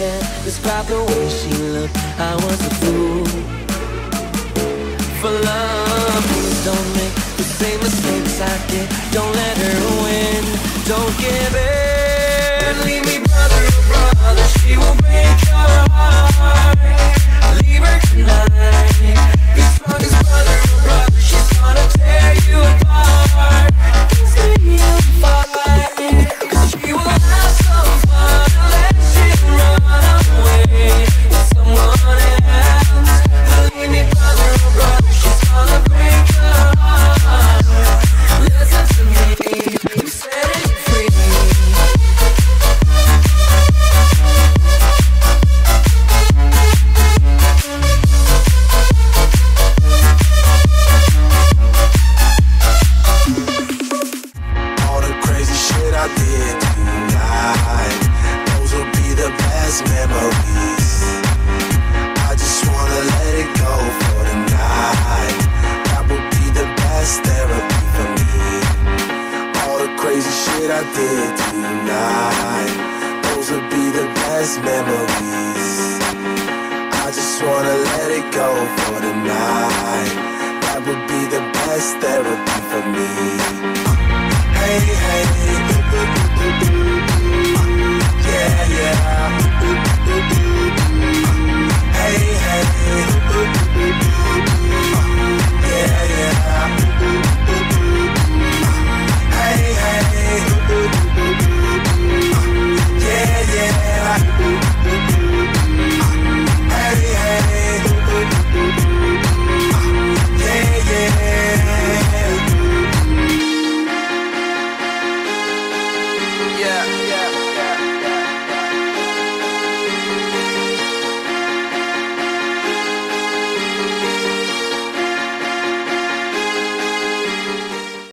can't describe the way she looked. I was a fool for love. Please don't make the same mistakes I did. Don't let her win. Don't give in. Leave me, brother, oh brother. She will break your heart. Leave her tonight. Be strong as brother, oh brother. She's gonna tear you apart. Tear you apart. 'Cause she will have some fun unless you run away with someone else. Believe me, brother, oh brother. She's gonna break your heart. Listen to me. I'm setting you free. I did tonight, those will be the best memories. I just wanna let it go for tonight. That would be the best therapy for me. All the crazy shit I did tonight, those will be the best memories. I just wanna let it go for tonight. That would be the best therapy for me. Hey, hey, yeah, yeah.